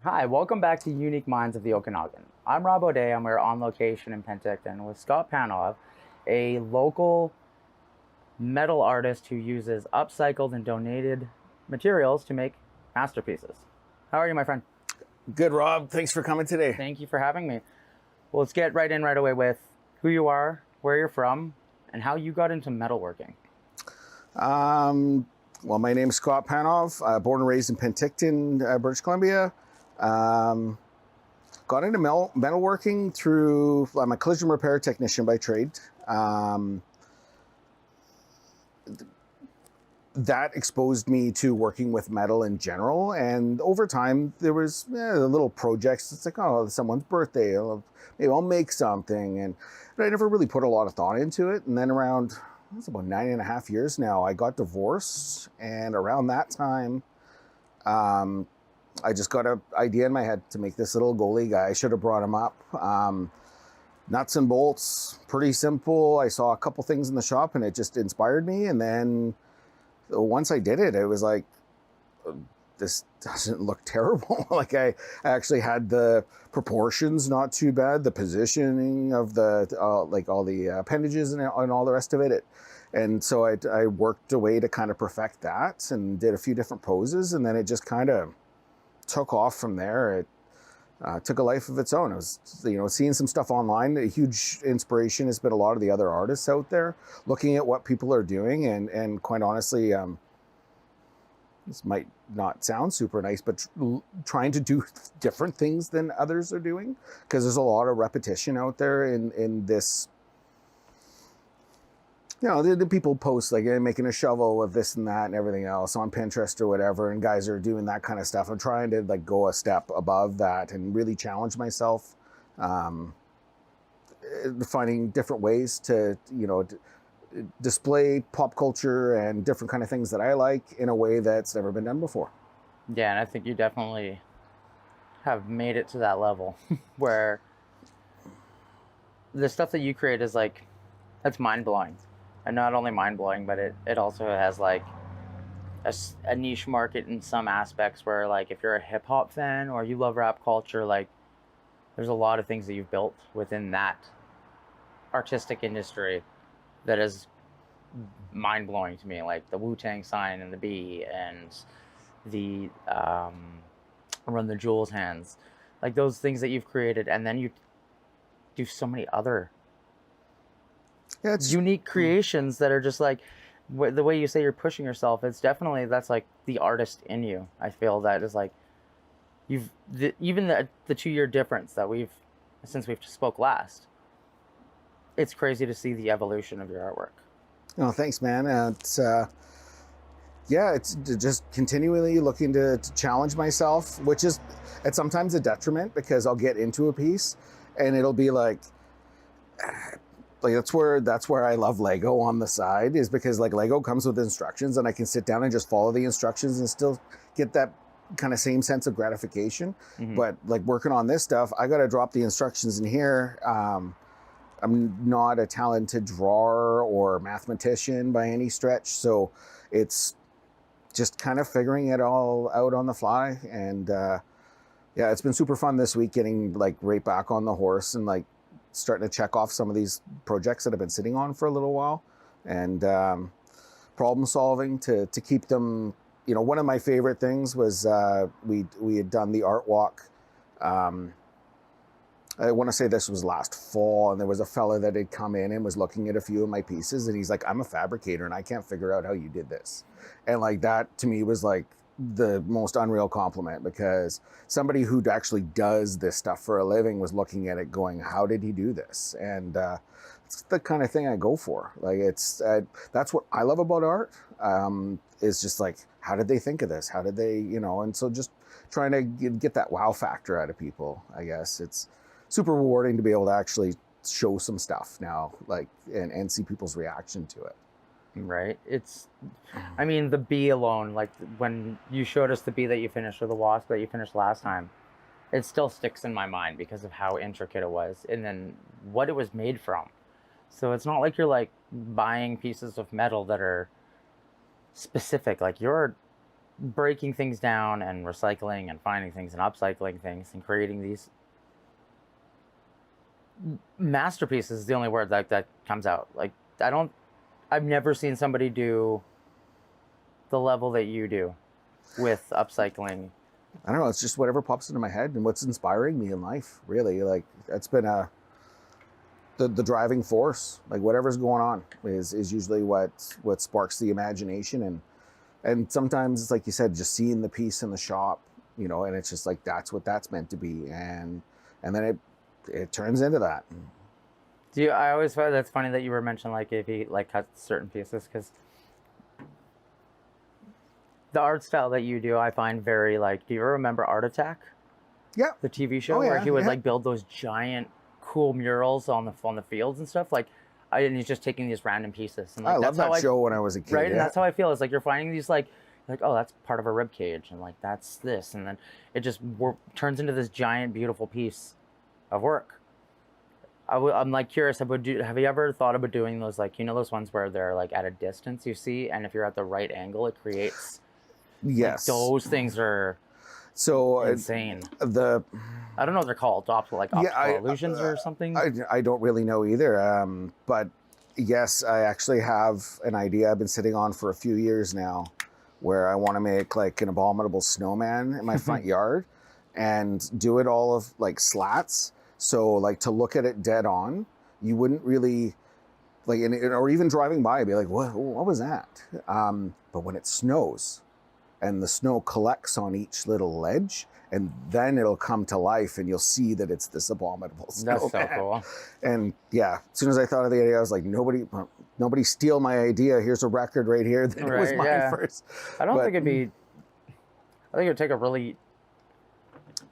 Hi, welcome back to Unique Minds of the Okanagan. I'm Rob O'Day, and we're on location in Penticton with Scott Panov, a local metal artist who uses upcycled and donated materials to make masterpieces. How are you, my friend? Good, Rob. Thanks for coming today. Thank you for having me. Well, let's get right in right away with who you are, where you're from, and how you got into metalworking. Well, my name is Scott Panov, born and raised in Penticton, British Columbia. Got into metalworking through, I'm a collision repair technician by trade. That exposed me to working with metal in general, and over time there was little projects. It's like, oh, someone's birthday, maybe I'll make something, but I never really put a lot of thought into it. And then around, it's about 9.5 years now, I got divorced, and around that time I just got an idea in my head to make this little goalie guy. I should have brought him up. Nuts and bolts, pretty simple. I saw a couple things in the shop and it just inspired me, and then once I did it, it was like, this doesn't look terrible. Like I actually had the proportions not too bad, the positioning of the like all the appendages and all the rest of it. And so I worked a way to kind of perfect that and did a few different poses, and then it just kind of took off from there. It took a life of its own. It was, seeing some stuff online. A huge inspiration has been a lot of the other artists out there, looking at what people are doing, and quite honestly, this might not sound super nice, but trying to do different things than others are doing, because there's a lot of repetition out there in this. The people post like making a shovel with this and that and everything else on Pinterest or whatever, and guys are doing that kind of stuff. I'm trying to like go a step above that and really challenge myself, finding different ways to, display pop culture and different kind of things that I like in a way that's never been done before. Yeah, and I think you definitely have made it to that level where the stuff that you create is like, that's mind-blowing. And not only mind-blowing, but it also has like a niche market in some aspects where, like, if you're a hip-hop fan or you love rap culture, like, there's a lot of things that you've built within that artistic industry that is mind-blowing to me, like the Wu-Tang sign and the bee and the Run the Jewels hands, like those things that you've created, and then you do so many other unique creations that are just like, the way you say you're pushing yourself, it's definitely, that's like the artist in you. I feel that is like, even the 2-year difference that since we've spoke last, it's crazy to see the evolution of your artwork. Oh, thanks, man. It's just continually looking to challenge myself, which is at sometimes a detriment, because I'll get into a piece and it'll be like that's where I love Lego on the side, is because like Lego comes with instructions and I can sit down and just follow the instructions and still get that kind of same sense of gratification. Mm-hmm. But like working on this stuff, I got to drop the instructions in here. I'm not a talented drawer or mathematician by any stretch, so it's just kind of figuring it all out on the fly. And it's been super fun this week, getting like right back on the horse and like starting to check off some of these projects that I've been sitting on for a little while, and problem solving to keep them. One of my favorite things was we had done the art walk. I want to say this was last fall, and there was a fella that had come in and was looking at a few of my pieces, and he's like, I'm a fabricator and I can't figure out how you did this. And like that to me was like the most unreal compliment, because somebody who actually does this stuff for a living was looking at it going, how did he do this? And it's the kind of thing I go for. Like it's that's what I love about art, is just like, how did they think of this? How did they, and so just trying to get that wow factor out of people. I guess it's super rewarding to be able to actually show some stuff now, like, and see people's reaction to it. Right. I mean, the bee alone, like when you showed us the bee that you finished, or the wasp that you finished last time, it still sticks in my mind because of how intricate it was, and then what it was made from. So it's not like you're like buying pieces of metal that are specific. Like you're breaking things down and recycling and finding things and upcycling things and creating these masterpieces is the only word that comes out. Like, I've never seen somebody do the level that you do with upcycling. I don't know. It's just whatever pops into my head and what's inspiring me in life, really. Like, that's been the driving force. Like, whatever's going on is usually what sparks the imagination. And sometimes it's like you said, just seeing the piece in the shop, you know, and it's just like, that's what that's meant to be. And then it turns into that. I always find that's funny that you were mentioning, like, if he like cuts certain pieces, because the art style that you do, I find very like. Do you remember Art Attack? Yeah. The TV show where he would like build those giant cool murals on the fields and stuff. Like, and he's just taking these random pieces. And like, I love that show when I was a kid. Right, yeah. and that's how I feel. It's like you're finding these like, oh, that's part of a rib cage, and like that's this, and then it just turns into this giant, beautiful piece of work. I'm like curious. Have you ever thought about doing those, like, you know, those ones where they're like at a distance you see, and if you're at the right angle, it creates. Yes. Like, those things are so insane. I don't know what they're called. Optical illusions or something. I don't really know either. But yes, I actually have an idea I've been sitting on for a few years now, where I want to make like an abominable snowman in my front yard, and do it all of like slats. So like, to look at it dead on, you wouldn't really like, or even driving by, I'd be like, what was that? But when it snows, and the snow collects on each little ledge, and then it'll come to life, and you'll see that it's this abominable snowman. That's so cool. And yeah, as soon as I thought of the idea, I was like, nobody steal my idea. Here's a record right here that it was mine first. I think it would take a really.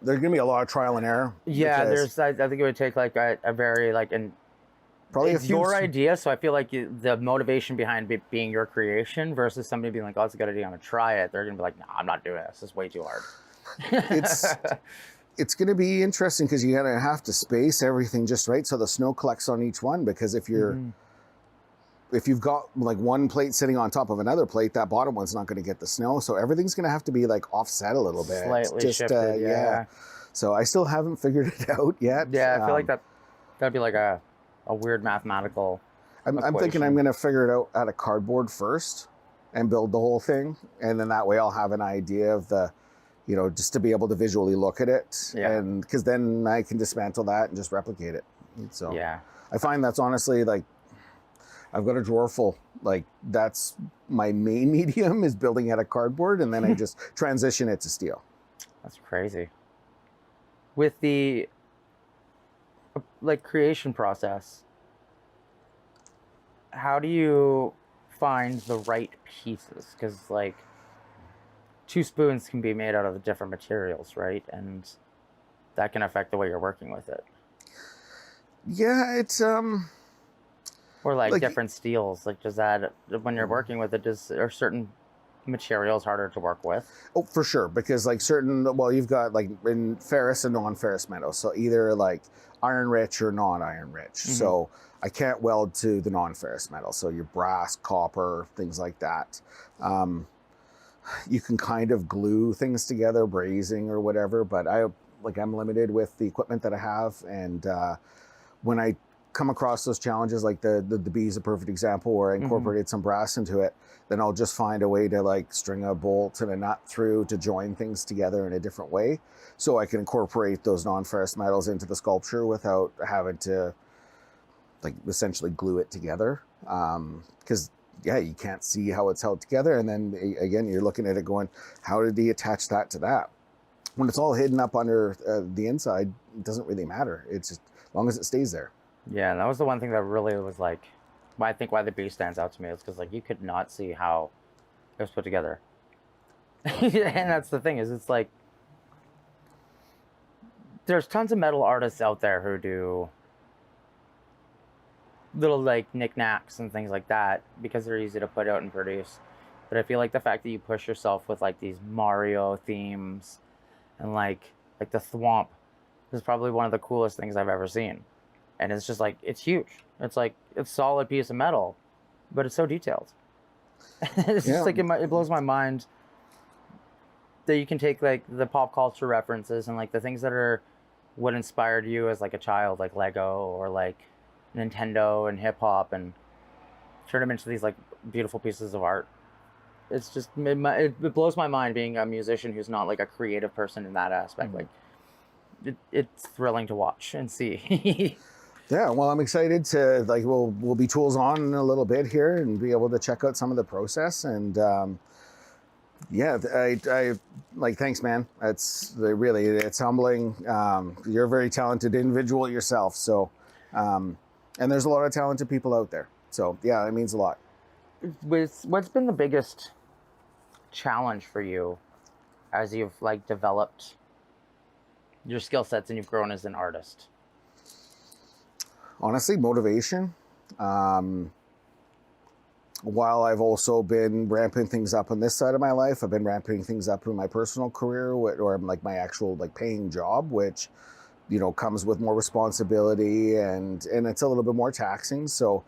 There's gonna be a lot of trial and error. Yeah, I think it would take like a very like probably it's your idea, so I feel like the motivation behind it being your creation versus somebody being like, oh, it's a good idea, I'm gonna try it. They're gonna be like, no, I'm not doing this. It's way too hard. It's gonna be interesting because you're gonna have to space everything just right so the snow collects on each one. Because if you've got like one plate sitting on top of another plate, that bottom one's not gonna get the snow. So everything's gonna have to be like offset a little bit. Slightly shifted, yeah. So I still haven't figured it out yet. Yeah, I feel like that'd be like a weird mathematical I'm thinking I'm going to figure it out out of cardboard first and build the whole thing. And then that way I'll have an idea of just to be able to visually look at it. Yeah. And because then I can dismantle that and just replicate it. So yeah, I find that's honestly like, I've got a drawer full. Like, that's my main medium is building out of cardboard. And then I just transition it to steel. That's crazy. With the like creation process, how do you find the right pieces? Because like 2 spoons can be made out of different materials, right? And that can affect the way you're working with it. Yeah, it's or like different steels. Like, does that, when you're working with it, are certain materials harder to work with? Oh, for sure, because like you've got like in ferrous and non-ferrous metals, so either like iron rich or non-iron rich. So I can't weld to the non-ferrous metal, so your brass, copper, things like that. You can kind of glue things together, brazing or whatever, but I'm limited with the equipment that I have. And when I come across those challenges, like the bee is a perfect example where I incorporated some brass into it, then I'll just find a way to like string a bolt and a nut through to join things together in a different way, so I can incorporate those non-ferrous metals into the sculpture without having to like essentially glue it together. Because you can't see how it's held together, and then again you're looking at it going, how did he attach that to that? When it's all hidden up under the inside, it doesn't really matter. It's just as long as it stays there. Yeah, that was the one thing that really was like, I think why the bee stands out to me is because like you could not see how it was put together. And that's the thing, is it's like there's tons of metal artists out there who do little like knickknacks and things like that because they're easy to put out and produce. But I feel like the fact that you push yourself with like these Mario themes and like the thwomp is probably one of the coolest things I've ever seen. And it's just like, it's huge. It's like, it's a solid piece of metal, but it's so detailed. It's just like, it blows my mind that you can take like the pop culture references and like the things that are what inspired you as like a child, like Lego or like Nintendo and hip hop, and turn them into these like beautiful pieces of art. It's just it blows my mind being a musician who's not like a creative person in that aspect. Like it's thrilling to watch and see. Yeah, well, I'm excited to like we'll be tools on in a little bit here and be able to check out some of the process. And yeah, I like, thanks, man. It's humbling. You're a very talented individual yourself, so and there's a lot of talented people out there. So yeah, it means a lot. What's been the biggest challenge for you as you've like developed your skill sets and you've grown as an artist? Honestly, motivation. While I've also been ramping things up on this side of my life, I've been ramping things up in my personal career, or like my actual like paying job, which, you know, comes with more responsibility and it's a little bit more taxing. So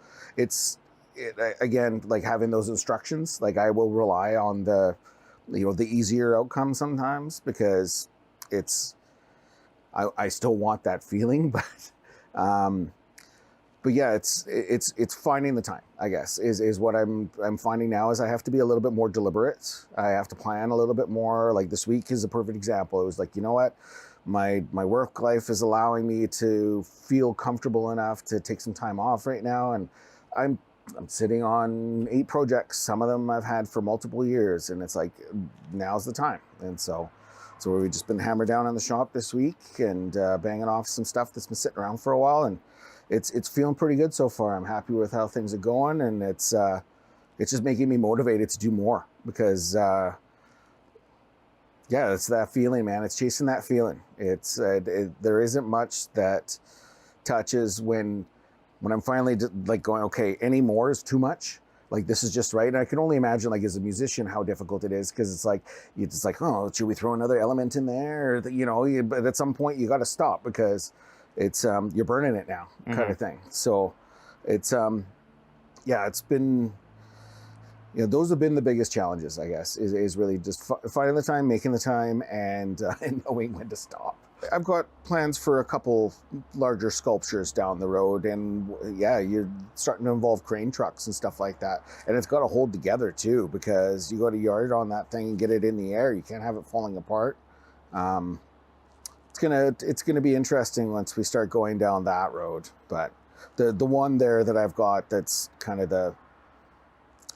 again, like having those instructions, like I will rely on the, you know, the easier outcome sometimes, because I still want that feeling, but yeah, it's finding the time, I guess, is what I'm finding now. Is I have to be a little bit more deliberate. I have to plan a little bit more. Like this week is a perfect example. It was like, you know what, my work life is allowing me to feel comfortable enough to take some time off right now, and I'm sitting on 8 projects. Some of them I've had for multiple years, and it's like now's the time. And so we've just been hammered down on the shop this week and banging off some stuff that's been sitting around for a while, and it's feeling pretty good so far. I'm happy with how things are going, and it's just making me motivated to do more, because yeah, it's that feeling, man. It's chasing that feeling. There isn't much that touches when I'm finally like going, okay, any more is too much. Like this is just right. And I can only imagine, like as a musician, how difficult it is, because it's like oh, should we throw another element in there? Or, you know, but at some point you got to stop, because it's you're burning it now, kind of thing. So it's yeah, it's been, you know, those have been the biggest challenges, I guess, is really just finding the time, making the time, and knowing when to stop. I've got plans for a couple larger sculptures down the road, and yeah, you're starting to involve crane trucks and stuff like that, and it's got to hold together too, because you got to yard on that thing and get it in the air. You can't have it falling apart. It's gonna be interesting once we start going down that road. But the one there that I've got, that's kind of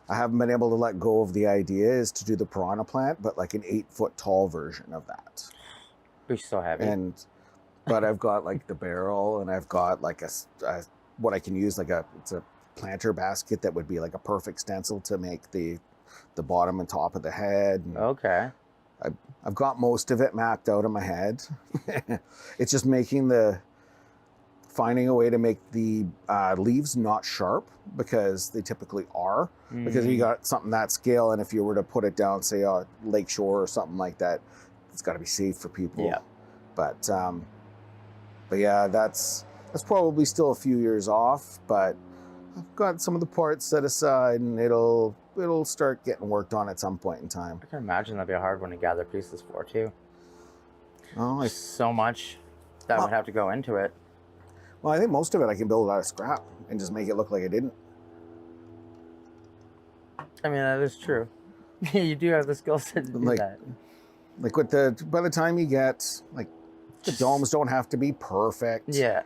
I haven't been able to let go of the idea, is to do the piranha plant, but like an 8-foot tall version of that. Be so heavy. But I've got like the barrel, and I've got like a what I can use, like it's a planter basket that would be like a perfect stencil to make the bottom and top of the head. And okay. I've got most of it mapped out in my head. It's just finding a way to make the leaves not sharp, because they typically are. Because if you got something that scale, and if you were to put it down, say a lakeshore or something like that, it's got to be safe for people. Yeah. But yeah, that's probably still a few years off. But I've got some of the parts set aside, and it'll start getting worked on at some point in time. I can imagine that'd be a hard one to gather pieces for too. Oh, so much that would have to go into it. Well, I think most of it I can build out of scrap and just make it look like I didn't. I mean, that is true. You do have the skill set to do that. Like by the time you get, like, the domes don't have to be perfect. Yeah.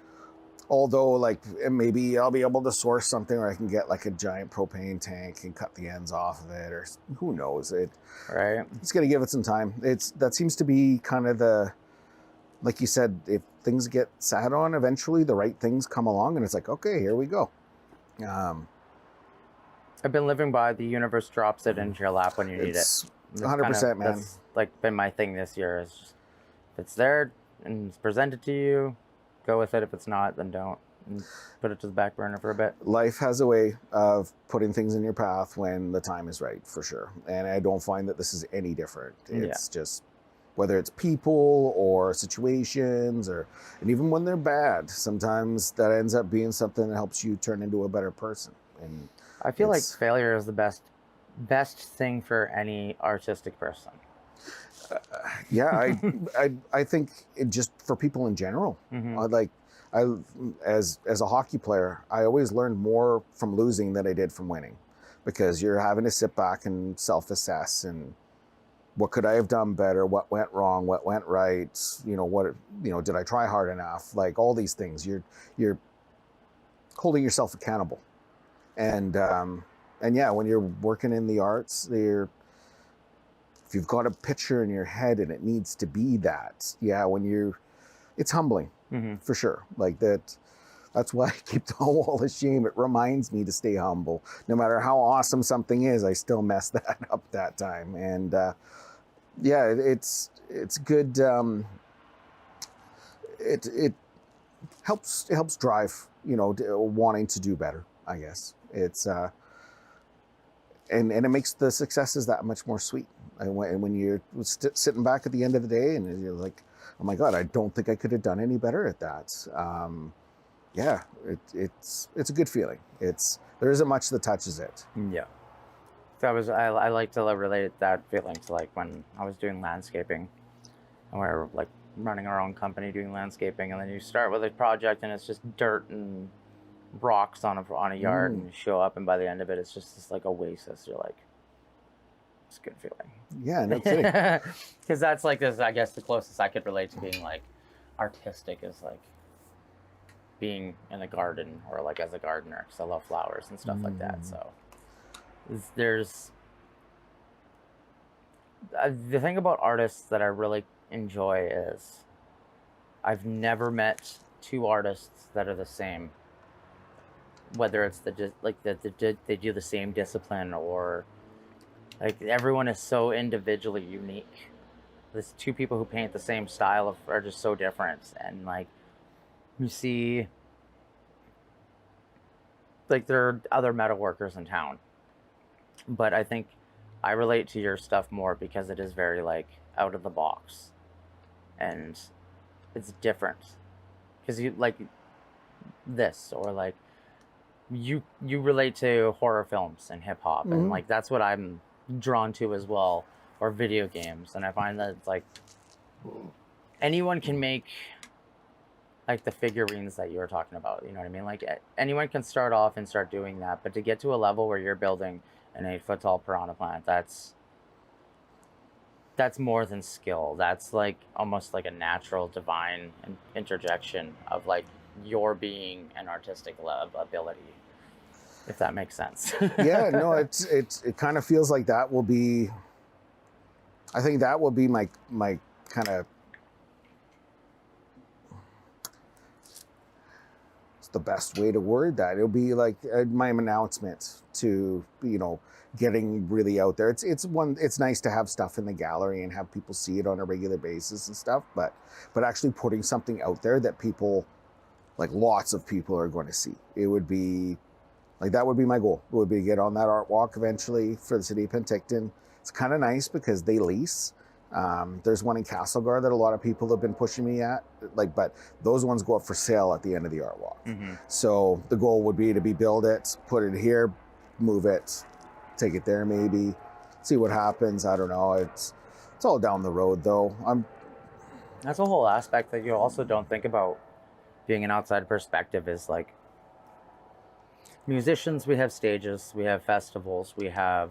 Although, like, maybe I'll be able to source something where I can get like a giant propane tank and cut the ends off of it, or who knows it. Right. It's gonna give it some time. That seems to be kind of like you said, if things get sat on, eventually the right things come along, and it's like, okay, here we go. I've been living by the universe drops it into your lap when you need it. 100%, man. That's like been my thing this year. Is just, if it's there and it's presented to you, go with it. If it's not, then don't. And put it to the back burner for a bit. Life has a way of putting things in your path when the time is right, for sure. And I don't find that this is any different. It's just, whether it's people or situations, and even when they're bad, sometimes that ends up being something that helps you turn into a better person. And I feel like failure is the best thing for any artistic person. Yeah, I think just for people in general, I as a hockey player, I always learned more from losing than I did from winning, because you're having to sit back and self-assess and what could I have done better, what went wrong, what went right, did I try hard enough, like all these things. You're holding yourself accountable, and yeah, when you're working in the arts, if you've got a picture in your head and it needs to be that, yeah, it's humbling, for sure. Like that's why I keep the wall of shame. It reminds me to stay humble. No matter how awesome something is, I still mess that up that time. And yeah, it's good. It helps drive, wanting to do better, I guess. It's and it makes the successes that much more sweet. And when you're sitting back at the end of the day and you're like, oh my God, I don't think I could have done any better at that. Yeah, it's a good feeling. There isn't much that touches it. Yeah. I like to relate that feeling to like when I was doing landscaping, and we're like running our own company doing landscaping, and then you start with a project and it's just dirt and rocks on a yard, and you show up, and by the end of it, it's just this like oasis. You're like, it's a good feeling. Yeah, no kidding. Because that's like this, I guess the closest I could relate to being like artistic is like being in a garden or like as a gardener, because I love flowers and stuff like that. So there's the thing about artists that I really enjoy is I've never met two artists that are the same, whether it's they do the same discipline, or like everyone is so individually unique. There's two people who paint the same style are just so different, and like you see like there are other metal workers in town, but I think I relate to your stuff more because it is very like out of the box, and it's different because you like this, or like you relate to horror films and hip hop, and like that's what I'm drawn to as well, or video games. And I find that it's like anyone can make like the figurines that you were talking about, you know what I mean? Like anyone can start off and start doing that, but to get to a level where you're building an 8-foot tall piranha plant, that's more than skill. That's like almost like a natural divine interjection of like your being an artistic ability, if that makes sense. Yeah, no, it kind of feels like that will be, I think that will be my kind of, it's the best way to word that. It'll be like my announcement to, getting really out there. It's nice to have stuff in the gallery and have people see it on a regular basis and stuff, but actually putting something out there that people, like lots of people are going to see. It would be like, that would be my goal. It would be to get on that art walk eventually for the city of Penticton. It's kind of nice because they lease. There's one in Castlegar that a lot of people have been pushing me at, but those ones go up for sale at the end of the art walk. So the goal would be to build it, put it here, move it, take it there, maybe see what happens. I don't know. It's all down the road though. That's a whole aspect that you also don't think about being an outside perspective, is like musicians, we have stages, we have festivals, we have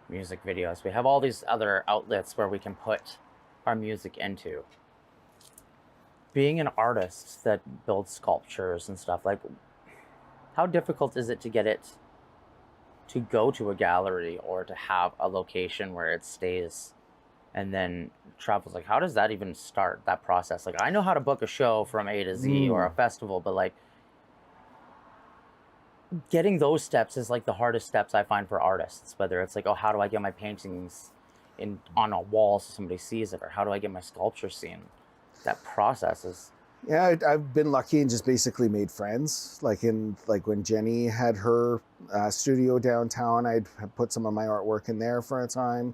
music videos, we have all these other outlets where we can put our music into. Being an artist that builds sculptures and stuff, like how difficult is it to get it to go to a gallery or to have a location where it stays and then travels? Like how does that even start, that process? Like I know how to book a show from A to Z or a festival, but like getting those steps is like the hardest steps I find for artists, whether it's like, oh, how do I get my paintings on a wall so somebody sees it, or how do I get my sculpture seen? That process is... Yeah, I've been lucky and just basically made friends. Like when Jenny had her studio downtown, I'd put some of my artwork in there for a time.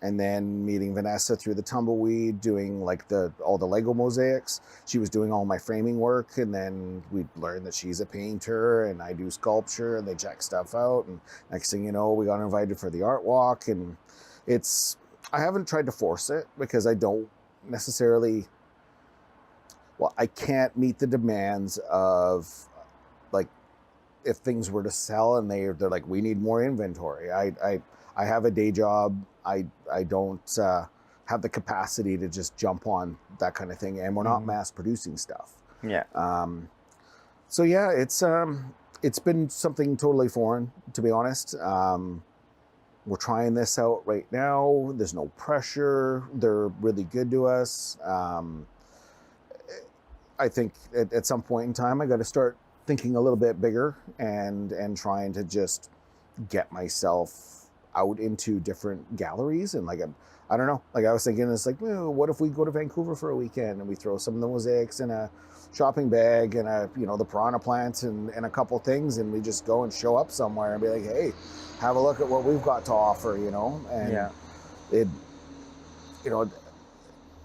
And then meeting Vanessa through the Tumbleweed, doing like all the Lego mosaics. She was doing all my framing work, and then we learned that she's a painter and I do sculpture, and they check stuff out. And next thing you know, we got invited for the art walk, and I haven't tried to force it because I don't necessarily, well, I can't meet the demands of, like, if things were to sell and they're like, we need more inventory. I have a day job. I don't have the capacity to just jump on that kind of thing, and we're not mass producing stuff. Yeah. So yeah, it's been something totally foreign, to be honest. We're trying this out right now. There's no pressure. They're really good to us. I think at some point in time, I got to start thinking a little bit bigger and trying to just get myself out into different galleries. And like, I don't know, like I was thinking, it's like, well, what if we go to Vancouver for a weekend and we throw some of the mosaics in a shopping bag and the piranha plants and a couple things, and we just go and show up somewhere and be like, hey, have a look at what we've got to offer, and it,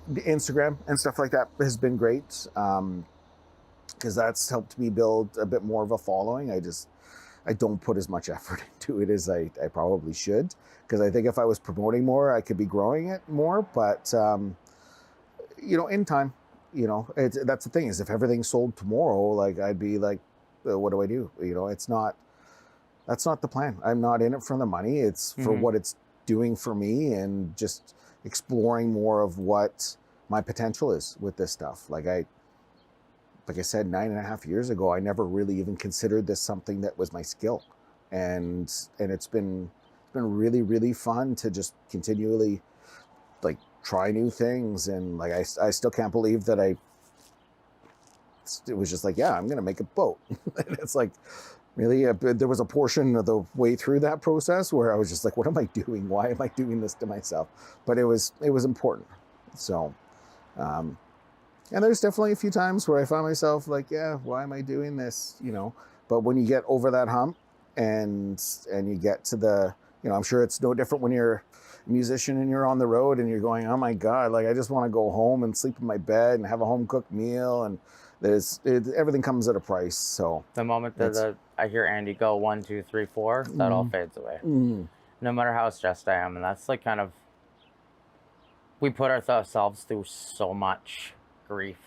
the Instagram and stuff like that has been great, because that's helped me build a bit more of a following. I don't put as much effort into it as I probably should, because I think if I was promoting more, I could be growing it more. But in time, that's the thing, is if everything sold tomorrow, like, I'd be like, what do I do? That's not the plan. I'm not in it for the money. It's for what it's doing for me, and just exploring more of what my potential is with this stuff. Like I said, 9.5 years ago, I never really even considered this something that was my skill. And it's been really, really fun to just continually, like, try new things. And like, I still can't believe that it was just like, yeah, I'm going to make a boat. And it's like, really, there was a portion of the way through that process where I was just like, what am I doing? Why am I doing this to myself? But it was important. So, and there's definitely a few times where I found myself like, yeah, why am I doing this? But when you get over that hump and you get to the, I'm sure it's no different when you're a musician and you're on the road and you're going, oh my God, like, I just want to go home and sleep in my bed and have a home cooked meal. And everything comes at a price. So the moment that I hear Andy go 1, 2, 3, 4, that all fades away. No matter how stressed I am. And that's like kind of, we put ourselves through so much grief,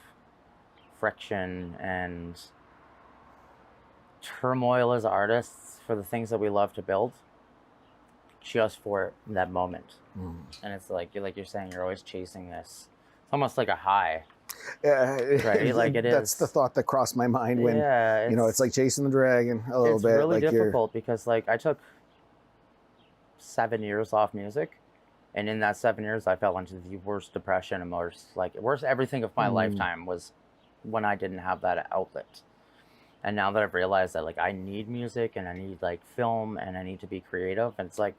friction, and turmoil as artists for the things that we love to build, just for that moment. And it's like you're saying, you're always chasing this. It's almost like a high. Right, like it is. That's the thought that crossed my mind when, it's like chasing the dragon a little bit. It's really difficult because, like, I took 7 years off music, and in that 7 years, I fell into the worst depression and worst everything of my lifetime was when I didn't have that outlet. And now that I've realized that, like, I need music and I need, like, film and I need to be creative, and it's like,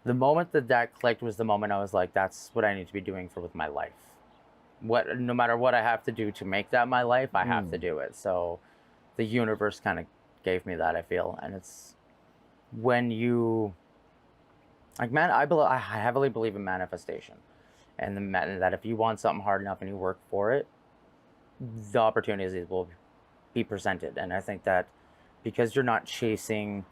the moment that clicked was the moment I was like, that's what I need to be doing with my life. No matter what I have to do to make that my life, I have to do it. So the universe kind of gave me that, I feel. And it's when you, like, I heavily believe in manifestation, and that if you want something hard enough and you work for it, the opportunities will be presented. And I think that because you're not chasing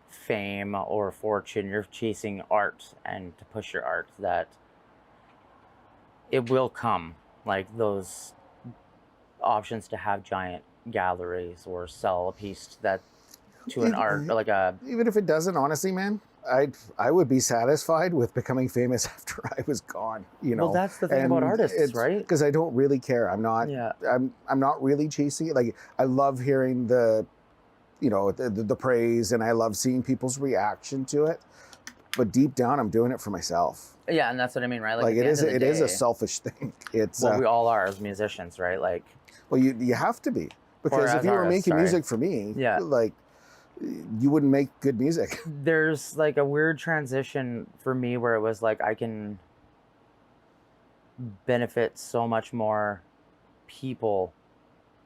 fame or fortune, you're chasing art, and to push your art, that it will come. Like, those options to have giant galleries or sell a piece to an art, like even if it doesn't, honestly, man, I would be satisfied with becoming famous after I was gone. Well, that's the thing about artists, right? Because I don't really care. I'm not really chasing it. Like, I love hearing the praise, and I love seeing people's reaction to it. But deep down, I'm doing it for myself. Yeah, and that's what I mean, right? Like it is a selfish thing. It's we all are as musicians, right? Like, well, you have to be, because if you were making music for me, like, you wouldn't make good music. There's like a weird transition for me where it was like, I can benefit so much more people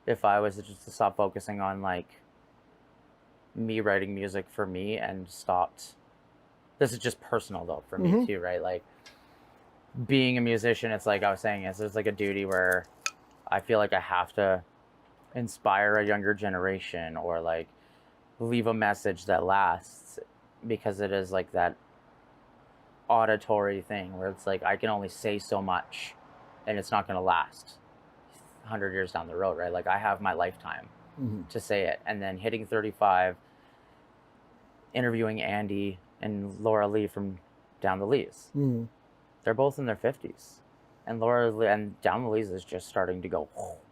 if I was just to stop focusing on, like, me writing music for me and stopped. This is just personal though for me too, right? Like, being a musician, it's like I was saying, it's like a duty where I feel like I have to inspire a younger generation, or like leave a message that lasts, because it is like that auditory thing where it's like I can only say so much and it's not going to last 100 years down the road, right? Like I have my lifetime to say it. And then hitting 35, interviewing Andy and Laura Lee from Down the Lees. They're both in their 50s. And Laura Lee and Down the Lees is just starting to go,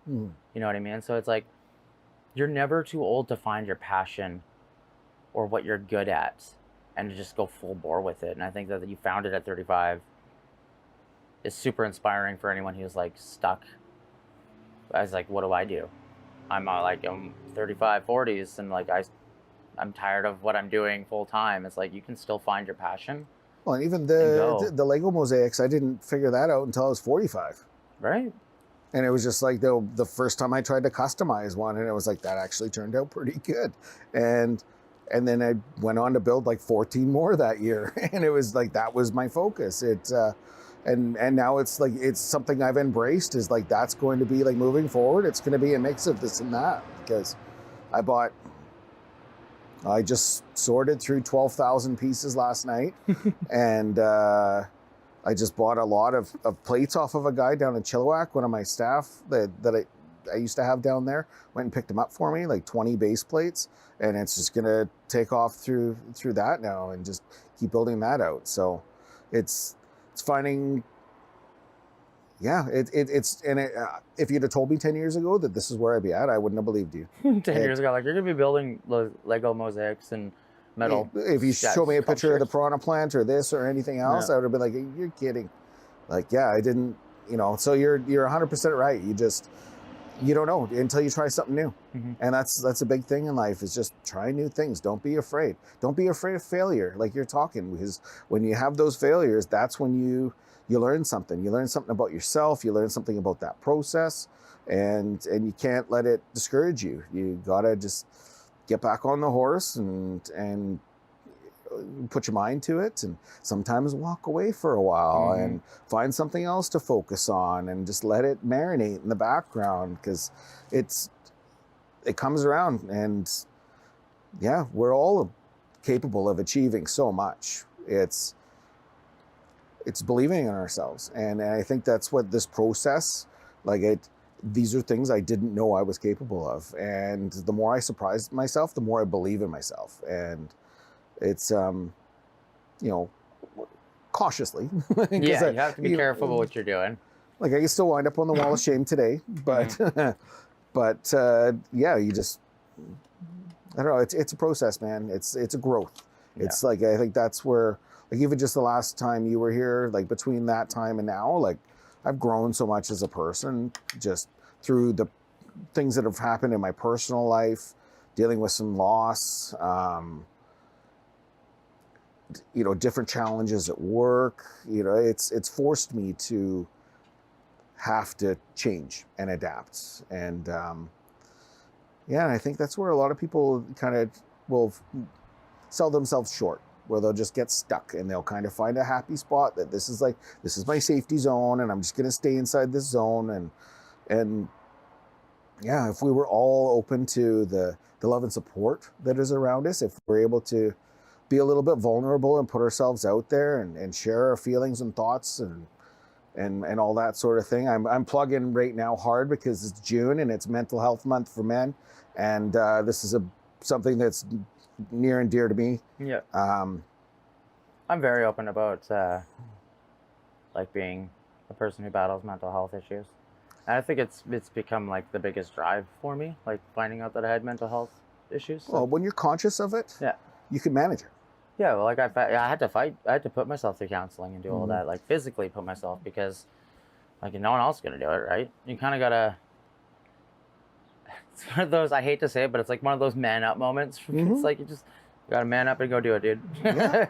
you know what I mean? So it's like, you're never too old to find your passion or what you're good at and to just go full bore with it. And I think that you found it at 35 is super inspiring for anyone who's like stuck. I was like, what do I do? I'm 35, 40s, and like I'm tired of what I'm doing full time. It's like you can still find your passion. Well, and even the Lego mosaics, I didn't figure that out until I was 45. Right. And it was just like the first time I tried to customize one, and it was like, that actually turned out pretty good. And then I went on to build like 14 more that year. And it was like, that was my focus. And now it's like, it's something I've embraced, is like, that's going to be like moving forward. It's going to be a mix of this and that, because I just sorted through 12,000 pieces last night. And I just bought a lot of plates off of a guy down in Chilliwack. One of my staff that I used to have down there went and picked them up for me, like 20 base plates. And it's just going to take off through that now and just keep building that out. So it's finding, if you'd have told me 10 years ago that this is where I'd be at, I wouldn't have believed you. 10 years ago, like, you're going to be building Lego mosaics and metal. If you show me a picture of the piranha plant or this or anything else, I would have been like, you're kidding. Like, yeah, I didn't, so you're 100% right. You don't know until you try something new. And that's a big thing in life, is just try new things. Don't be afraid. Don't be afraid of failure, like you're talking, because when you have those failures, that's when you learn something. You learn something about yourself. You learn something about that process, and you can't let it discourage you. You gotta just get back on the horse and put your mind to it, and sometimes walk away for a while and find something else to focus on, and just let it marinate in the background, because it comes around. And yeah, we're all capable of achieving so much. It's believing in ourselves, and I think that's what this process, these are things I didn't know I was capable of, and the more I surprised myself, the more I believe in myself. And it's cautiously. You have to be careful with what you're doing. Like, I can still wind up on the wall of shame today, but you just, I don't know, it's a process, man. It's a growth. It's like, I think that's where, like, even just the last time you were here, like between that time and now, like, I've grown so much as a person, just through the things that have happened in my personal life, dealing with some loss, different challenges at work. It's forced me to have to change and adapt. And and I think that's where a lot of people kind of will sell themselves short, where they'll just get stuck and they'll kind of find a happy spot that this is my safety zone, and I'm just going to stay inside this zone. And yeah, if we were all open to the love and support that is around us, if we're able to be a little bit vulnerable and put ourselves out there and share our feelings and thoughts and all that sort of thing. I'm plugging right now hard because it's June and it's Mental Health Month for men, and this is something that's near and dear to me. Yeah. I'm very open about being a person who battles mental health issues. And I think it's become like the biggest drive for me, like finding out that I had mental health issues. So. Well, when you're conscious of it, you can manage it. Yeah, well, like I had to fight. I had to put myself through counseling and do all that, like physically put myself, because like no one else is gonna do it, right? You kind of gotta. It's one of those, I hate to say it, but it's like one of those man up moments. It's like you gotta man up and go do it, dude. Yeah,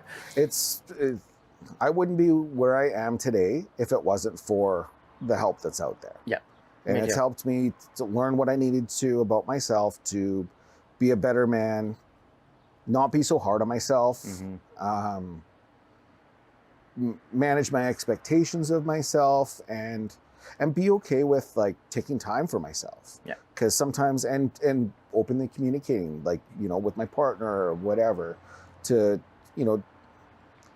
I wouldn't be where I am today if it wasn't for the help that's out there. Yeah, and it's helped me to learn what I needed to about myself, to be a better man. Not be so hard on myself, manage my expectations of myself, and be okay with like taking time for myself. Yeah. Because sometimes, and openly communicating, like, with my partner or whatever, to,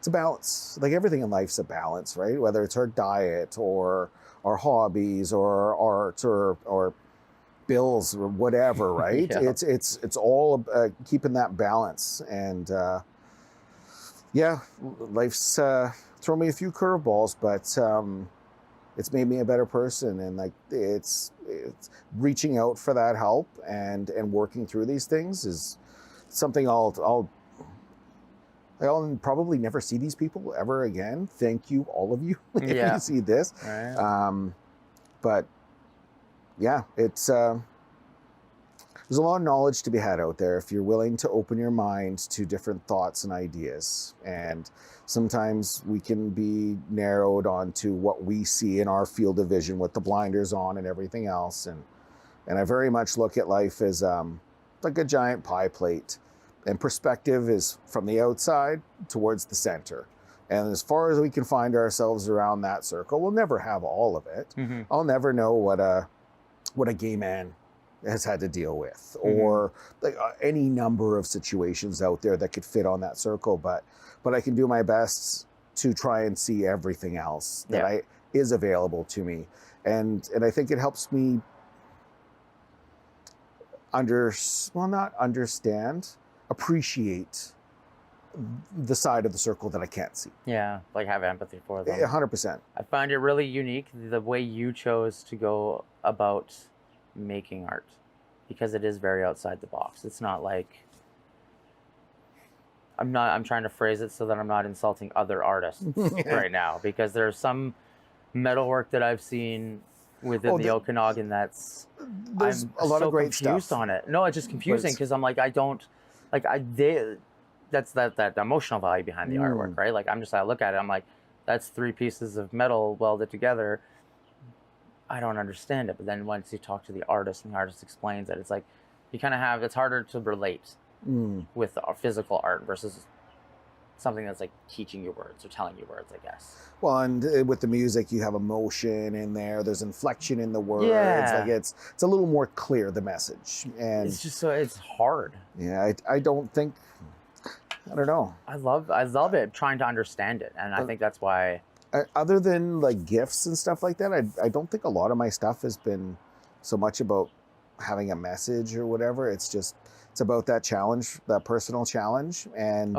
it's a balance. Like everything in life's a balance, right? Whether it's our diet or our hobbies or art or bills or whatever, right? Yeah. It's all keeping that balance. And yeah, life's thrown me a few curveballs, but it's made me a better person. And like it's reaching out for that help and working through these things is something I'll probably never see these people ever again. Thank you, all of you, if Yeah. you see this. Right. But yeah, it's there's a lot of knowledge to be had out there if you're willing to open your mind to different thoughts and ideas. And sometimes we can be narrowed onto what we see in our field of vision with the blinders on and everything else. And I very much look at life as like a giant pie plate. And perspective is from the outside towards the center. And as far as we can find ourselves around that circle, we'll never have all of it. Mm-hmm. I'll never know what a gay man has had to deal with, or like any number of situations out there that could fit on that circle. But I can do my best to try and see everything else that is available to me. And I think it helps me not understand, appreciate the side of the circle that I can't see. Yeah, like have empathy for them. 100%. I find it really unique the way you chose to go about making art, because it is very outside the box. It's not like I'm trying to phrase it so that I'm not insulting other artists right now, because there's some metalwork that I've seen within the Okanagan that's there's I'm a lot so of great confused stuff on it. No, it's just confusing because I'm like, I don't like that's that emotional value behind the artwork, right? Like I look at it, I'm like, that's 3 pieces of metal welded together. I don't understand it. But then once you talk to the artist and the artist explains it, it's like you kind of have, it's harder to relate with physical art versus something that's like teaching you words or telling you words, I guess. Well, and with the music, you have emotion in there. There's inflection in the words. Yeah. Like it's a little more clear, the message. And it's just it's hard. Yeah, I don't think, I don't know. I love it, trying to understand it. And I think that's why. Other than like gifts and stuff like that, I don't think a lot of my stuff has been so much about having a message or whatever. It's about that challenge, that personal challenge, and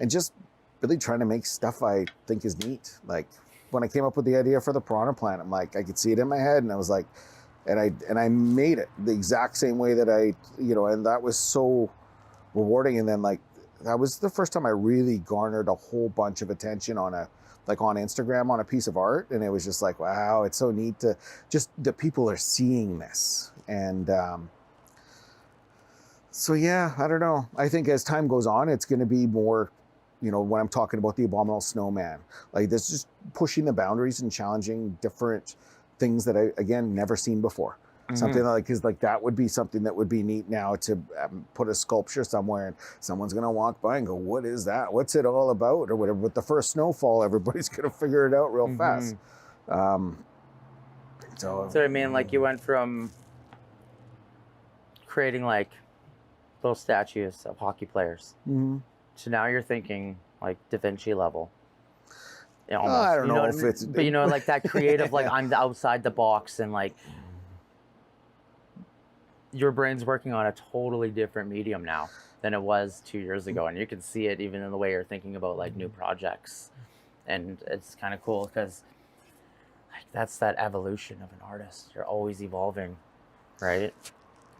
just really trying to make stuff I think is neat. Like when I came up with the idea for the piranha plant, I'm like, I could see it in my head, and I was like, and I made it the exact same way that and that was so rewarding. And then like that was the first time I really garnered a whole bunch of attention on Instagram on a piece of art. And it was just like, wow, it's so neat to just that people are seeing this. And so yeah, I don't know. I think as time goes on, it's going to be more, when I'm talking about the Abominable Snowman, like this, just pushing the boundaries and challenging different things that I, again, never seen before. Something like that would be something that would be neat now to put a sculpture somewhere and someone's going to walk by and go, what is that? What's it all about? Or whatever. With the first snowfall, everybody's going to figure it out real fast. So I mean, like you went from creating like little statues of hockey players to now you're thinking like Da Vinci level. Almost, I don't know if I mean? it's... But like that creative, like I'm outside the box and like your brain's working on a totally different medium now than it was 2 years ago. And you can see it even in the way you're thinking about like new projects. And it's kind of cool because like that's that evolution of an artist. You're always evolving, right?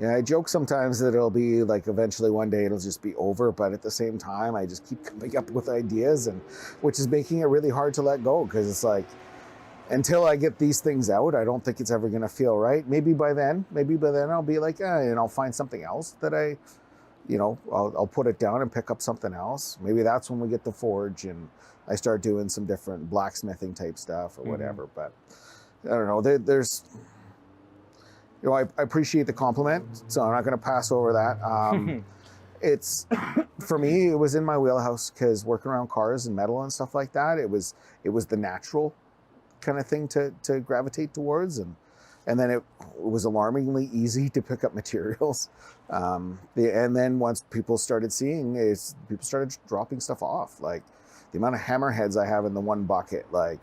Yeah, I joke sometimes that it'll be like eventually one day it'll just be over, but at the same time, I just keep coming up with ideas, and which is making it really hard to let go, because it's like, until I get these things out, I don't think it's ever going to feel right. Maybe by then I'll be like, and I'll find something else that I'll put it down and pick up something else. Maybe that's when we get the forge and I start doing some different blacksmithing type stuff or whatever. But I don't know. There's, I appreciate the compliment, so I'm not going to pass over that. It's, for me, it was in my wheelhouse, because working around cars and metal and stuff like that, it was the natural kind of thing to gravitate towards, and then it was alarmingly easy to pick up materials. And then once people started seeing, people started dropping stuff off. Like the amount of hammerheads I have in the one bucket, like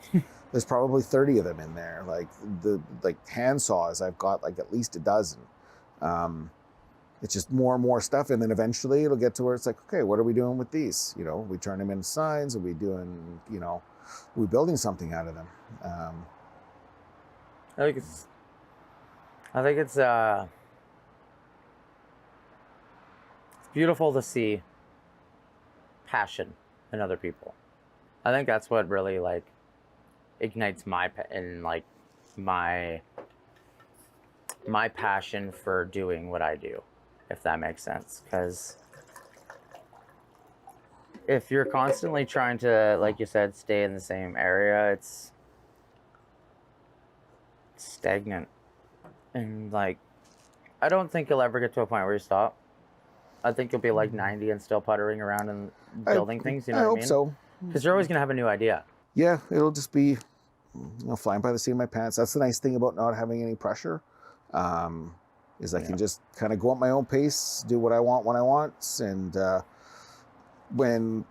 there's probably 30 of them in there. Like the hand saws, I've got like at least a dozen. It's just more and more stuff, and then eventually it'll get to where it's like, okay, what are we doing with these? You know, we turn them into signs. Are we doing, you know, we building something out of them? I think it's beautiful to see passion in other people. I think that's what really like ignites my passion for doing what I do, if that makes sense. Because if you're constantly trying to, like you said, stay in the same area, it's stagnant. And like, I don't think you'll ever get to a point where you stop. I think you'll be like 90 and still puttering around and building things. You know what I mean? I hope so. Because you're always gonna have a new idea. Yeah, it'll just be, flying by the seat of my pants. That's the nice thing about not having any pressure. Is I can just kind of go at my own pace, do what I want when I want, and when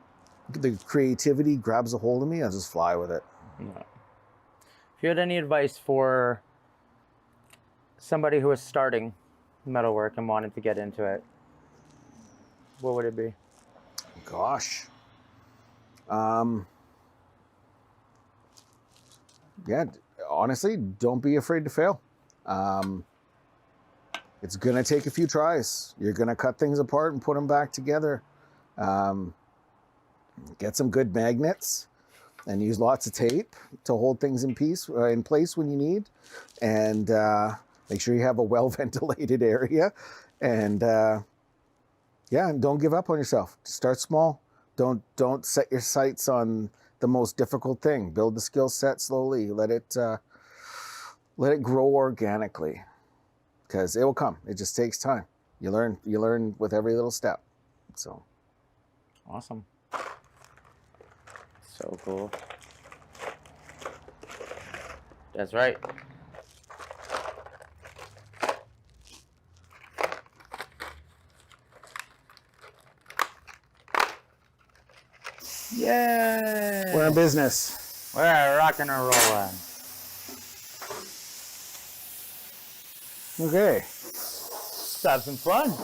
the creativity grabs a hold of me, I'll just fly with it. Yeah. If you had any advice for somebody who is starting metalwork and wanted to get into it, what would it be? Gosh. Yeah, honestly, don't be afraid to fail. It's going to take a few tries. You're going to cut things apart and put them back together. Get some good magnets and use lots of tape to hold things in place when you need. And make sure you have a well-ventilated area. And and don't give up on yourself. Start small. Don't set your sights on the most difficult thing. Build the skill set slowly. Let it grow organically, because it will come. It just takes time. You learn with every little step. So awesome. So cool. That's right. Yay! We're in business. We're rocking and rolling. Okay. Let's have some fun.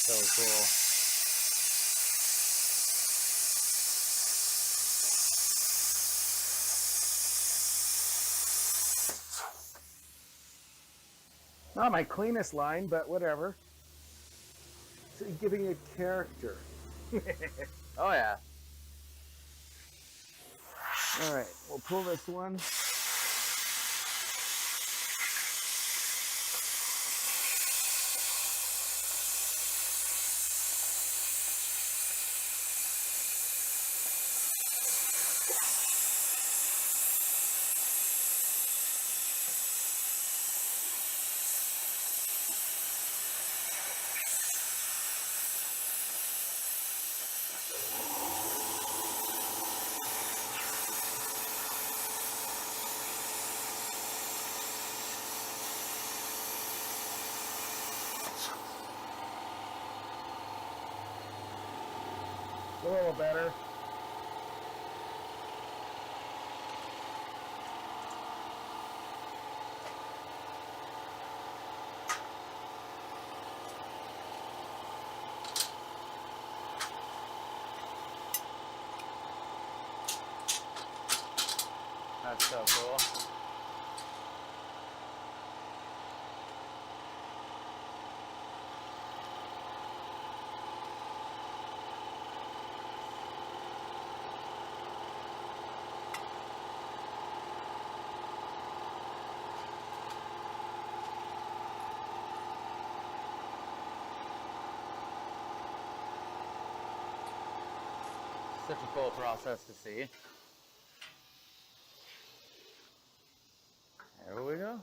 So cool. Not my cleanest line, but whatever. So giving it character. Oh yeah. All right, we'll pull this one. A little better. That's so cool. such a cool process to see. There we go.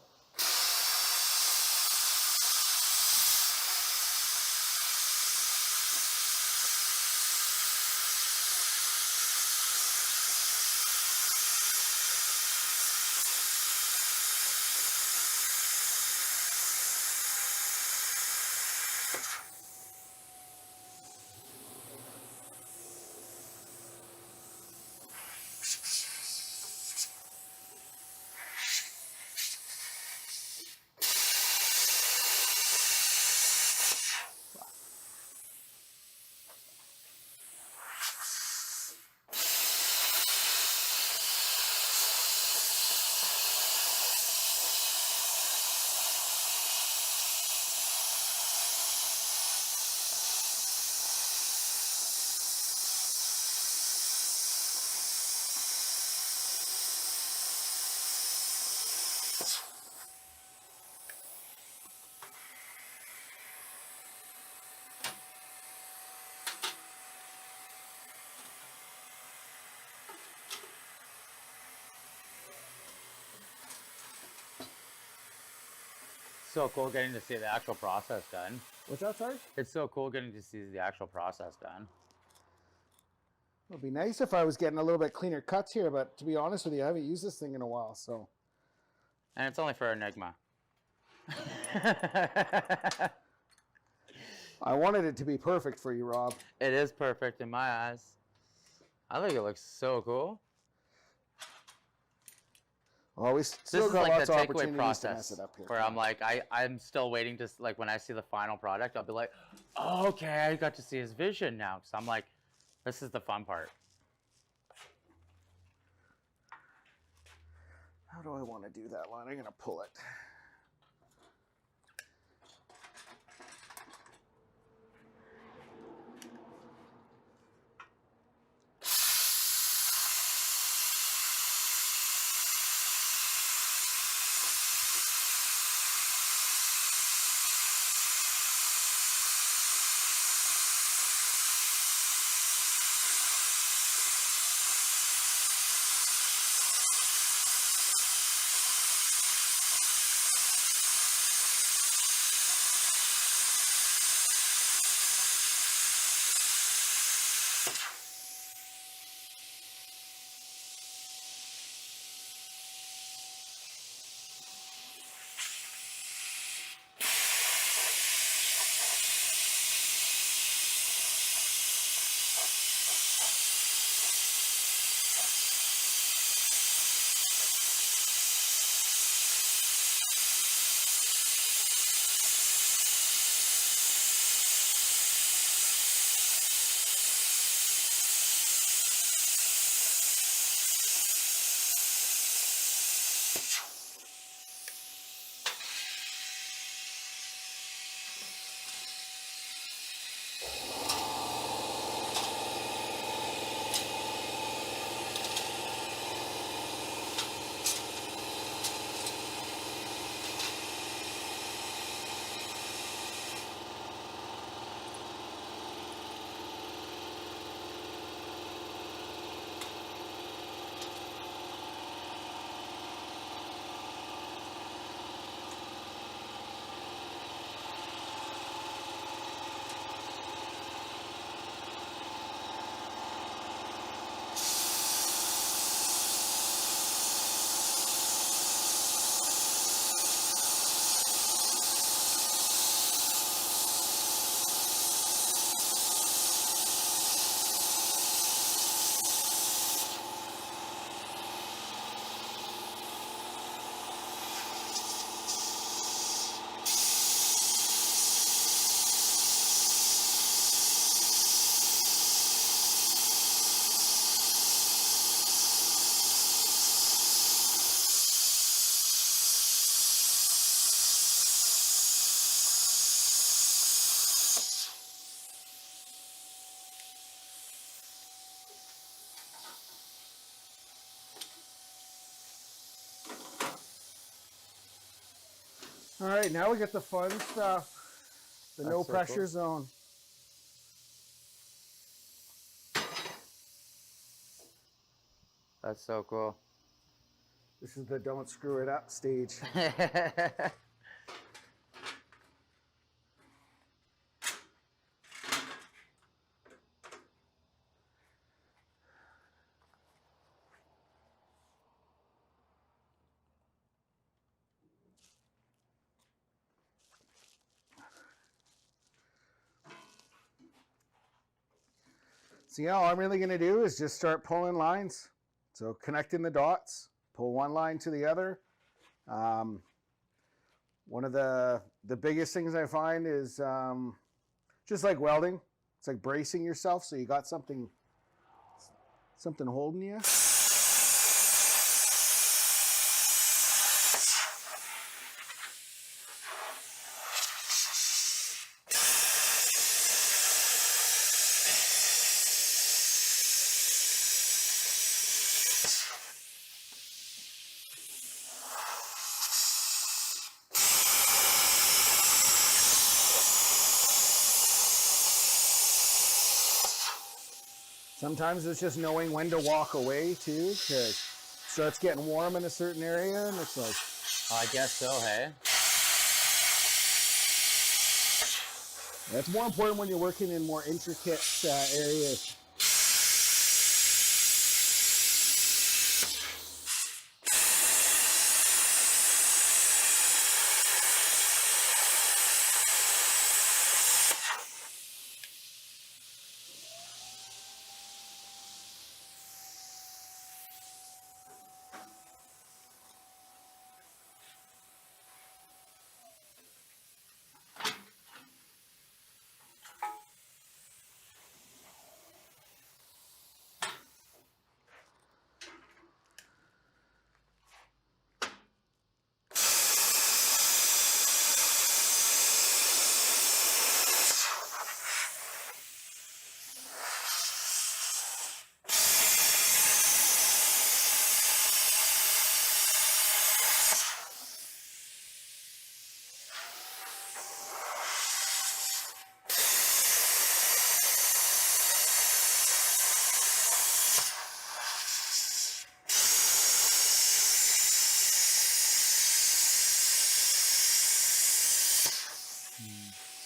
So cool getting to see the actual process done. What's that, sorry? It's so cool getting to see the actual process done. It would be nice if I was getting a little bit cleaner cuts here, but to be honest with you, I haven't used this thing in a while, so. And it's only for Enigma. I wanted it to be perfect for you, Rob. It is perfect in my eyes. I think it looks so cool. Well, we still This got is like lots the of takeaway opportunities process to mess it up here. where I'm like, I'm still waiting to, like, when I see the final product, I'll be like, oh, okay, I got to see his vision now. Because I'm like, this is the fun part. How do I want to do that line? I'm going to pull it. All right, now we get the fun stuff. The no pressure zone. That's so cool. This is the don't screw it up stage. So yeah, all I'm really gonna do is just start pulling lines. So connecting the dots, pull one line to the other. One of the biggest things I find is just like welding. It's like bracing yourself so you got something holding you. Sometimes it's just knowing when to walk away too, because it starts getting warm in a certain area, and it's like, I guess so, hey? that's more important when you're working in more intricate areas.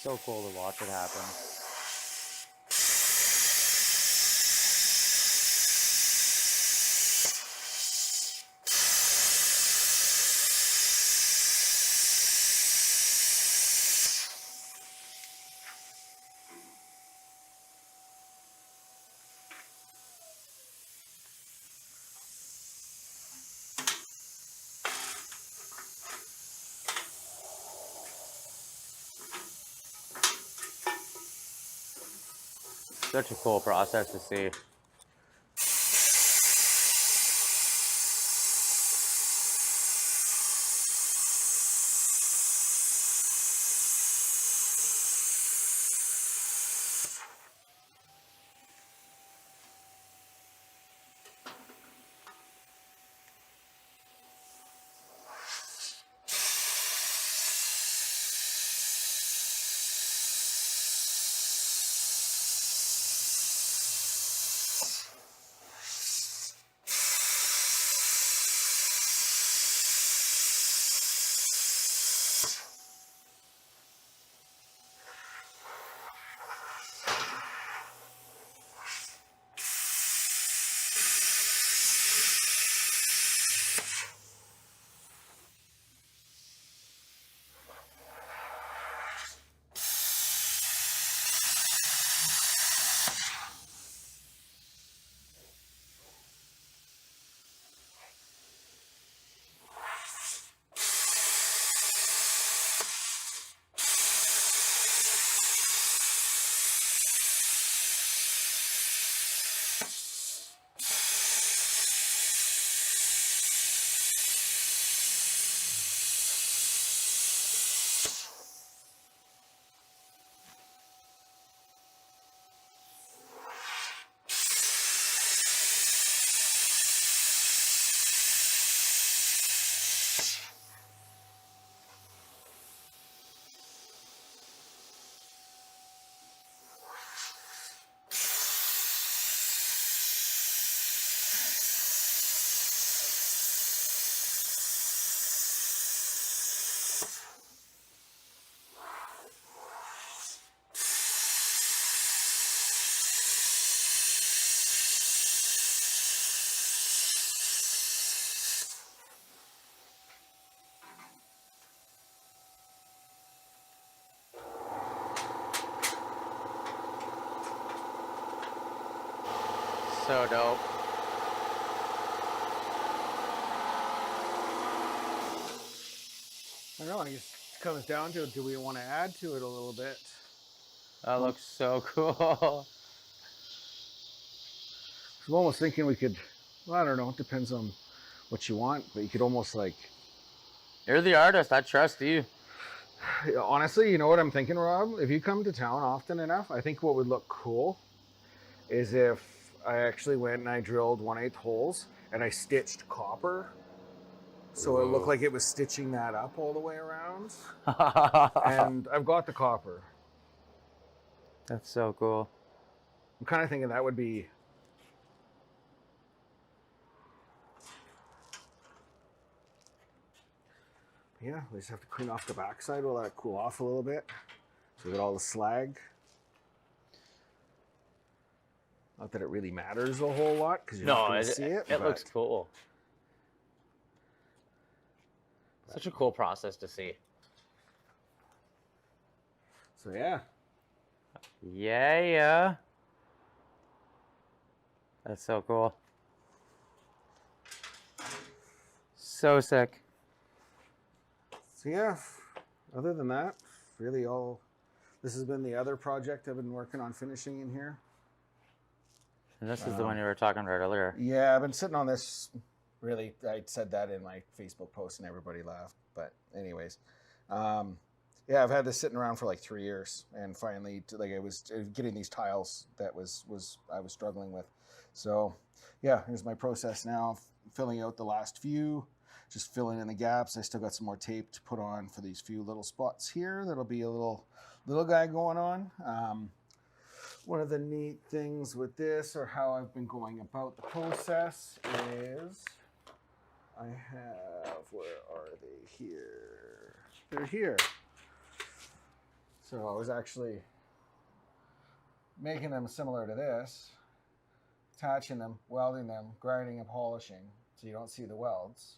So cool to watch it happen. Such a cool process to see. so dope. I don't know, it just comes down to, do we want to add to it a little bit? That looks so cool. I'm almost thinking we could, well, I don't know, it depends on what you want, but you could almost like... You're the artist, I trust you. Honestly, you know what I'm thinking, Rob? If you come to town often enough, I think what would look cool is if I actually went and I drilled 1/8 holes and I stitched copper. So it looked like it was stitching that up all the way around. And I've got the copper. That's so cool. I'm kind of thinking that would be... Yeah, we just have to clean off the backside. We'll let it cool off a little bit. So we get all the slag. Not that it really matters a whole lot because you're not going to see it. It looks cool. Such a cool process to see. So yeah. Yeah. That's so cool. So sick. So yeah, other than that, really all, this has been the other project I've been working on finishing in here. And this is the one you were talking about earlier. Yeah, I've been sitting on this, really, I said that in my Facebook post and everybody laughed, but anyways. Yeah, I've had this sitting around for like 3 years, and finally, like, I was getting these tiles that I was struggling with. So yeah, here's my process now, filling out the last few. Just filling in the gaps. I still got some more tape to put on for these few little spots here. That'll be a little guy going on. One of the neat things with this, or how I've been going about the process, is I have, where are they? Here. They're here. So I was actually making them similar to this, attaching them, welding them, grinding and polishing, so you don't see the welds.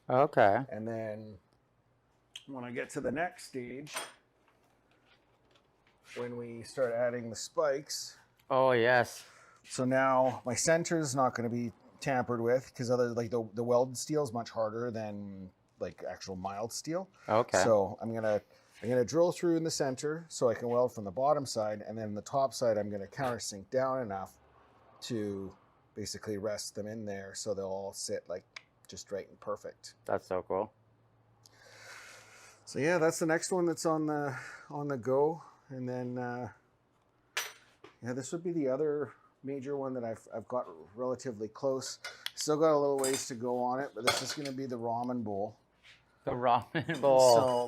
Okay. And then when I get to the next stage, when we start adding the spikes. Oh, yes. So now my center is not going to be tampered with because the welded steel is much harder than like actual mild steel. Okay. So I'm gonna drill through in the center so I can weld from the bottom side, and then the top side I'm gonna countersink down enough to basically rest them in there so they'll all sit like just right and perfect. That's so cool. So yeah, that's the next one that's on the go, and then yeah, this would be the other major one that I've got relatively close. Still got a little ways to go on it, but this is going to be the ramen bowl. The ramen bowl. So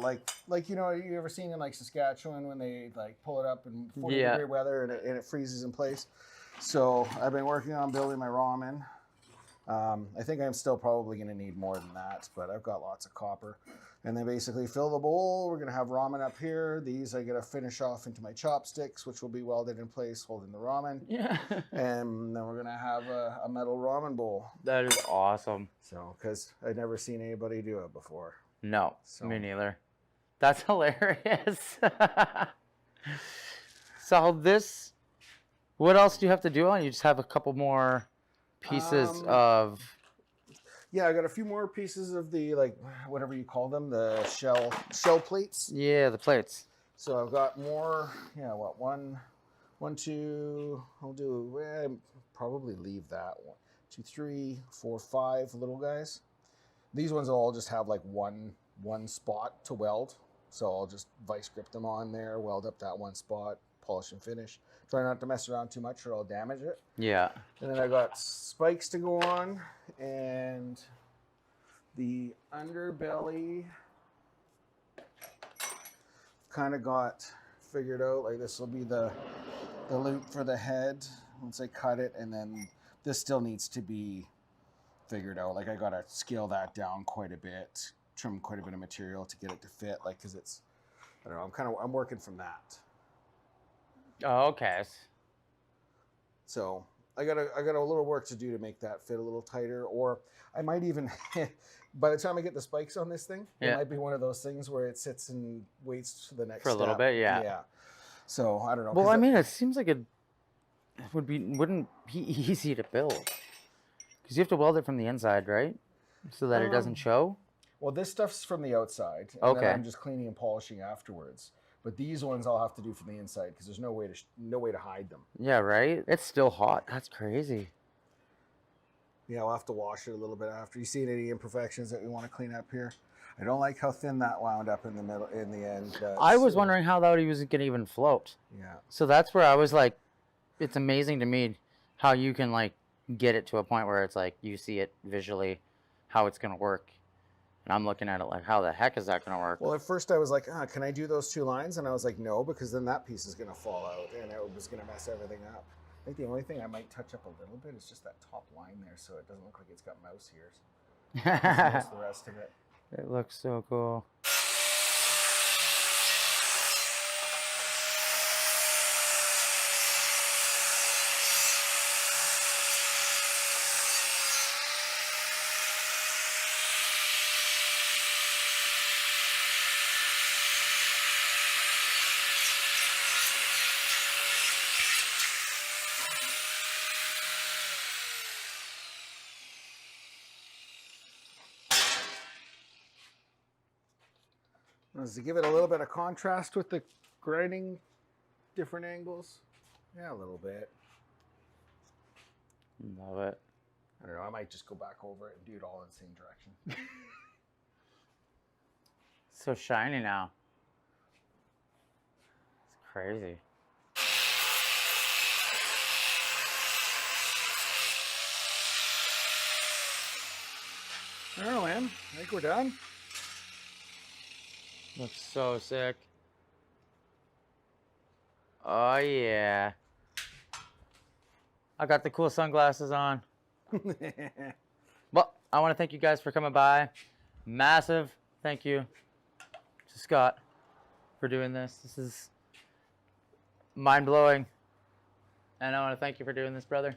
like you know, you ever seen in like Saskatchewan when they like pull it up in 40-degree weather and it freezes in place? So I've been working on building my ramen. I think I'm still probably going to need more than that, but I've got lots of copper. And then basically fill the bowl. We're going to have ramen up here. These I got to finish off into my chopsticks, which will be welded in place holding the ramen. Yeah. And then we're going to have a metal ramen bowl. That is awesome. So, because I'd never seen anybody do it before. No, So. me neither. That's hilarious. So this, what else do you have to do on? You just have a couple more pieces of... Yeah, I got a few more pieces of the, like, whatever you call them, the shell plates. Yeah, the plates. So I've got more, yeah, what, one, two, I'll do, probably leave that. 1, 2, 3, 4, 5 little guys. These ones will all just have like one spot to weld. So I'll just vice grip them on there, weld up that one spot, polish and finish. Try not to mess around too much or I'll damage it. Yeah. And then I got spikes to go on, and the underbelly kind of got figured out. Like this will be the loop for the head once I cut it, and then this still needs to be figured out. Like I gotta scale that down quite a bit, trim quite a bit of material to get it to fit. Like, cause it's, I don't know, I'm working from that. Oh, okay. So I got a little work to do to make that fit a little tighter, or I might even, by the time I get the spikes on this thing, it might be one of those things where it sits and waits for the next For a little bit, yeah. So I don't know. Well, I mean, it seems like wouldn't be easy to build because you have to weld it from the inside, right? So that it doesn't show. Well, this stuff's from the outside, and Okay. then I'm just cleaning and polishing afterwards. But these ones I'll have to do from the inside because there's no way to hide them. Yeah, right. It's still hot. That's crazy. Yeah, we'll have to wash it a little bit after. You see any imperfections that we want to clean up here? I don't like how thin that wound up in the middle, in the end. I was wondering how that he was going to even float. Yeah. So that's where I was like, it's amazing to me how you can like get it to a point where it's like you see it visually, how it's going to work. And I'm looking at it like, how the heck is that going to work? Well, at first I was like, can I do those 2 lines? And I was like, no, because then that piece is going to fall out and it was going to mess everything up. I think the only thing I might touch up a little bit is just that top line there so it doesn't look like it's got mouse ears. Most of the rest of it. It looks so cool. To give it a little bit of contrast with the grinding different angles. Yeah, a little bit. Love it. I don't know, I might just go back over it and do it all in the same direction. So shiny now. It's crazy. I don't know, man. I think we're done. Looks so sick. Oh yeah. I got the cool sunglasses on. Well, I want to thank you guys for coming by. Massive thank you to Scott for doing this. This is mind-blowing. And I want to thank you for doing this, brother.